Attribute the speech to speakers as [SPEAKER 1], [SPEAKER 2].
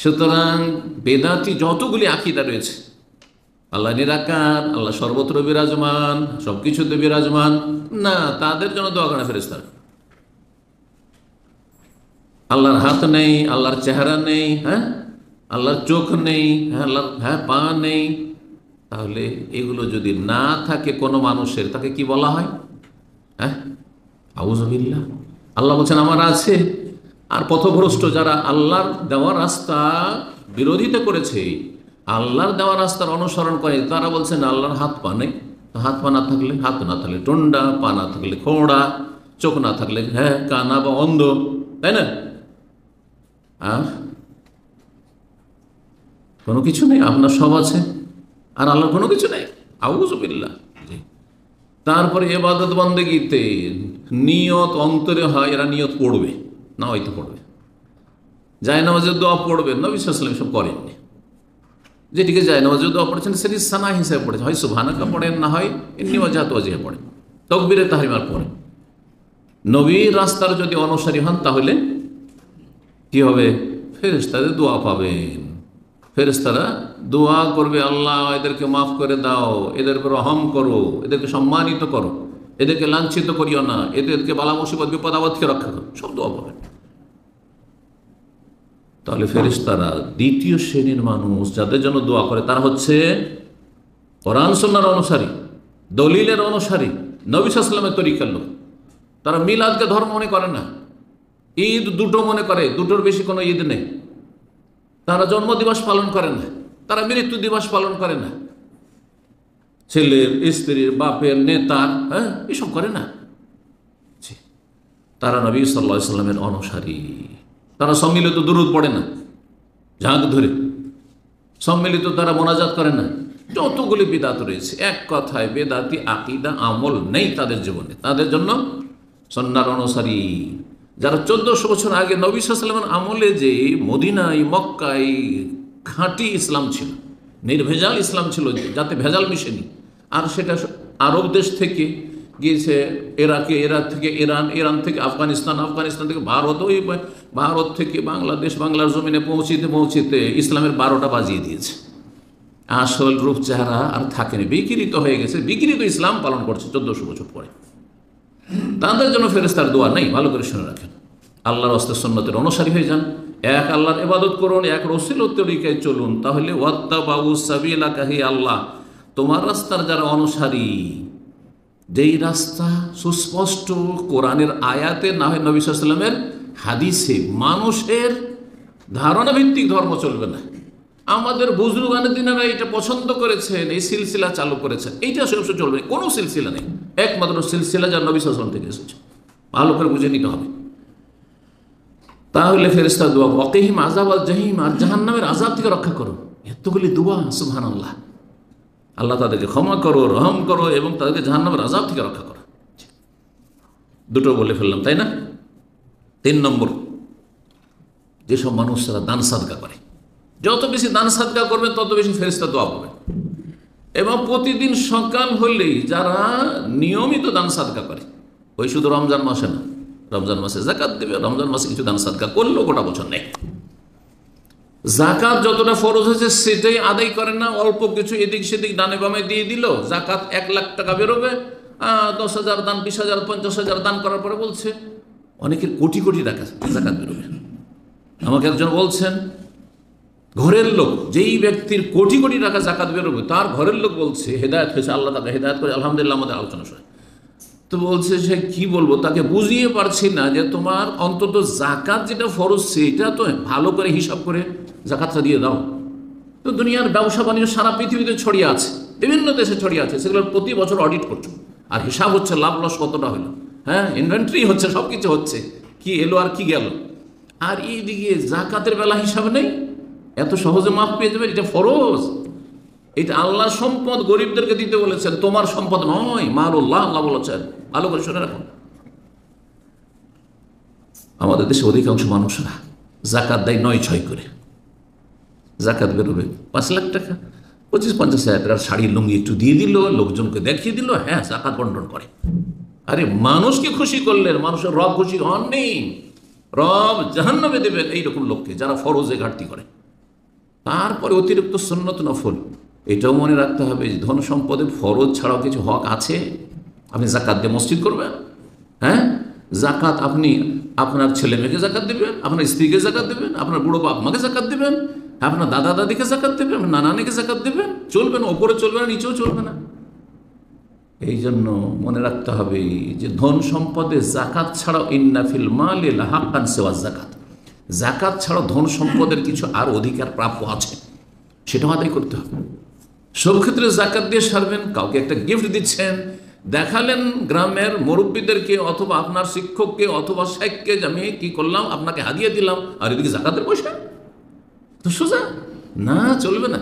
[SPEAKER 1] সুতরাং বেদাতি যতগুলি আকীদা রয়েছে, আল্লাহ নিরাকার, আল্লাহ সর্বত্র বিরাজমান, সবকিছুতে বিরাজমান, না, তাদের জন্য দোয়া করে ফেরেশতারা। আল্লাহর হাত নেই, আল্লাহর চেহারা নেই, হ্যাঁ, আল্লাহর চোখ নেই, আল্লাহর পা নেই, তাহলে এগুলো যদি না থাকে কোনো মানুষের, তাকে কি বলা হয়? হ্যাঁ, আউযুবিল্লাহ। আল্লাহ বলছেন আমার আছে। আর পথভ্রষ্ট যারা আল্লাহর দেওয়া রাস্তা বিরোধিতা করেছে, আল্লাহর দেওয়া রাস্তার অনুসরণ করে, তারা বলছেন আল্লাহর হাত পা নেই। হাত পা না থাকলে, হাত না থাকলে টন্ডা, পা না থাকলে খোঁড়া, চোখ না থাকলে কানা বা অন্ধ, তাই না? আর কোনো কিছু নেই, আপনার সব আছে আর আল্লাহর কোনো কিছু নেই। আউযুবিল্লাহ। তারপরে ইবাদত বন্দেগীতে নিয়ত অন্তরে হয়, এরা নিয়ত পড়বে না, হয়তো পড়বে, জায়নামাজের দোয়া পড়বে, নবী সাল্লাল্লাহু আলাইহি ওয়াসাল্লাম সব করেননি। যেটিকে জায়নামাজের দোয়া পড়েছেন সেটি সানা হিসেবে পড়েছে, হয় সুবহানাকা পড়েন, না হয় ইন্নী ওয়াজহাতু ওয়াজহিয়া পড়েন, তাকবীরে তাহরিমার পড়েন। নবীর রাস্তার যদি অনুসারী হন তাহলে কি হবে? ফেরেশতাদের দোয়া পাবেন। ফেরেশতারা দোয়া করবে, আল্লাহ এদেরকে মাফ করে দাও, এদের উপর রহম করো, এদেরকে সম্মানিত করো, এদেরকে লাঞ্ছিত করিও না, এদেরকে বালা মুসিবত বিপদ আপদ থেকে রক্ষা করো, সব দোয়া পাবেন। তাহলে ফেরেশতারা দ্বিতীয় শ্রেণীর মানুষ যাদের জন্য দোয়া করে, তারা হচ্ছে কোরআন সুন্নাহর অনুসারী, দলিলের অনুসারী, নবী সাল্লাল্লাহু আলাইহি ওয়াসাল্লামের তরিকার লোক। তারা মিলাদকে ধর্ম মনে করে না, ঈদ দুটো মনে করে, দুটোর বেশি কোনো ঈদ নেই। তারা জন্মদিবস পালন করে না, তারা মৃত্যু দিবস পালন করে না, ছেলের, স্ত্রীর, বাপের, নেতার, এসব করে না। তারা নবী সাল্লাল্লাহু আলাইহি ওয়াসাল্লামের অনুসারী। তারা সম্মিলিত দুরূদ পড়ে না, ঝাঁক ধরে সম্মিলিত তারা মোনাজাত করে না। যতগুলি বিদাত রয়েছে, এক কথায় বেদাতি আকীদা আমল নেই তাদের জীবনে। তাদের জন্য সুন্নাহর অনুসারী যারা 1400 বছর আগে নবী সাল্লাল্লাহু আলাইহি ওয়াসাল্লামের আমলে যে মদিনায়, মক্কায় খাঁটি ইসলাম ছিল, নির্ভেজাল ইসলাম ছিল, যাতে ভেজাল মিশেনি, আর সেটা আরব দেশ থেকে গিয়েছে ইরাকে, ইরাক থেকে ইরান, ইরান থেকে আফগানিস্তান, আফগানিস্তান থেকে ভারত, ওই ভারত থেকে বাংলাদেশ, বাংলার জমিনে পৌঁছিতে পৌঁছিতে ইসলামের 12টা বাজিয়ে দিয়েছে। আসল রূপ চেহারা আর থাকেনি, বিকৃত হয়ে গেছে, বিকৃত ইসলাম পালন করছে 1400 বছর পরে। তাদের জন্য ফেরেশতার দোয়া নেই। ভালো করে শুনে রাখেন, আল্লাহর রাস্তার সুন্নতের অনুসারী হয়ে যান, এক আল্লাহর ইবাদত করুন, এক রাসূলের তরিকায় চলুন, তাহলে ওয়াত্তাবাউ সাবিলাকা, হে আল্লাহ তোমার রাস্তার যারা অনুসারী, যেই রাস্তা সুস্পষ্ট কোরআনের আয়াতে, না হয় নবী সাল্লাল্লাহু আলাইহি ওয়াসাল্লামের হাদিসে, মানুষের ধারণা ভিত্তিক ধর্ম চলবে না। আমাদের বুজুর্গানে দিনেরা এটা পছন্দ করেছেন, এই সিলসিলা চালু করেছেন, এইটা সবসময় চলবে না, কোনো সিলসিলা নেই, একমাত্র সিলসিলা যা নবী সাল্লাল্লাহু আলাইহি ওয়াসাল্লাম থেকে এসেছে। ভালো করে বুঝে নিতে হবে। তাহলে ফেরেশতা দোয়া, ওয়াকিহিম আযাব আল জাহিম, আর জাহান্নামের আযাব থেকে রক্ষা করো। এতগুলি দোয়া, সুবহানাল্লাহ। আল্লাহ তাদেরকে ক্ষমা করো, রহম করো, এবং তাদেরকে জাহান্নামের আযাব থেকে রক্ষা করো। দুটো বলে ফেললাম, তাই না? 3 নম্বর, যেসব মানুষরা দান সাদকা করে, যত বেশি দান সাদকা করবেন তত বেশি ফেরেশতা দোয়া পাবেন। এবং প্রতিদিন সকাল হলেই যারা নিয়মিত দান সাদকা করে, ওই শুধু রমজান মাসে না, রমজান মাসে যাকাত দেবে, রমজান মাসে কিছু দান সাদকা করলেও গোটা বছর নেই। জাকাত যতটা ফরজ হয়েছে সেটাই আদায় করে না, অল্প কিছু এদিক সেদিক ডানে বামে দিয়ে দিল, জাকাত 1 লাখ টাকা বেরোবে, 10,000 দান, 20,000, 50,000 দান করার পরে বলছে অনেকের কোটি কোটি টাকা জাকাত বেরোবে। আমাকে একজন বলছেন, ঘরের লোক, যেই ব্যক্তির কোটি কোটি টাকা জাকাত বেরোবে, তার ঘরের লোক বলছে হেদায়েত হয়েছে, আল্লাহ তাকে হেদায়েত করে, আলহামদুলিল্লাহ। আমাদের আলোচনা শুনে তো বলছে, সে কি বলবো, তাকে বুঝিয়ে পারছি না যে তোমার অন্তত জাকাত যেটা ফরজ সেটা তো ভালো করে হিসাব করে জাকাতটা দিয়ে দাও। তো দুনিয়ার ব্যবসা বাণিজ্য সারা পৃথিবীতে ছড়িয়ে আছে, বিভিন্ন দেশে ছড়িয়ে আছে, সেগুলোর প্রতি বছর অডিট করছো, আর হিসাব হচ্ছে লাভ লস কতটা হলো, ইনভেন্টরি হচ্ছে, সব কিছু হচ্ছে, কি এলো আর কি গেল। আর এইদিকে জাকাতের বেলা হিসাব নেই, এত সহজে মাফ পেয়ে যাবে, এটা ফরজ, এটা আল্লাহর সম্পদ, গরিবদেরকে দিতে বলেছেন, তোমার সম্পদ নয়, মালুল্লাহ, আল্লাহ বলেছেন। ভালো করে শুনে রাখুন। আমাদের দেশে অধিকাংশ মানুষরা জাকাত দেয় 9-6 করে। জাকাত বেরোবে 5 লাখ টাকা, 25-50 হাজার টাকার শাড়ি লুঙ্গি একটু দিয়ে দিল, লোকজনকে দেখিয়ে দিল, জাকাত বন্টন করে। আরে মানুষকে খুশি করলেন, মানুষের রব খুশি হননি, রব জাহান্নামে দেবেন এইরকম লোককে যারা ফরজে ঘাটতি করে। তারপরে অতিরিক্ত সুন্নত নফল। এটাও মনে রাখতে হবে যে ধন সম্পদে ফরজ ছাড়াও কিছু হক আছে। আপনি জাকাত দিয়ে মসজিদ করবেন, হ্যাঁ? জাকাত আপনি আপনার ছেলে মেয়েকে জাকাত দেবেন, আপনার স্ত্রীকে জাকাত দেবেন, আপনার বুড়ো বাপ মাকে জাকাত দেবেন, আপনার দাদা দাদিকে জাকাত দেবেন, নানানিকে জাকাত দেবেন। চলবে না, ওপরে চলবে না, নিচেও চলবে না। এই জন্য মনে রাখতে হবে যে ধন সম্পদে জাকাত ছাড়াও ইন্নাফিল মালে লাহাক্কান সিওয়া জাকাত, জাকাত ছাড়াও ধন সম্পদের কিছু আর অধিকার প্রাপ্য আছে, সেটাও আদায় করতে হবে। সব ক্ষেত্রে জাকাত দিয়ে সারবেন। কাউকে একটা গিফট দিচ্ছেন, দেখালেন গ্রামের মুরব্বীদেরকে অথবা আপনার শিক্ষককে অথবা শেখকে যে আমি কি করলাম, আপনাকে হাদিয়া দিলাম, আর এদিকে জাকাতের পয়সা, তো সোজা না, চলবে না।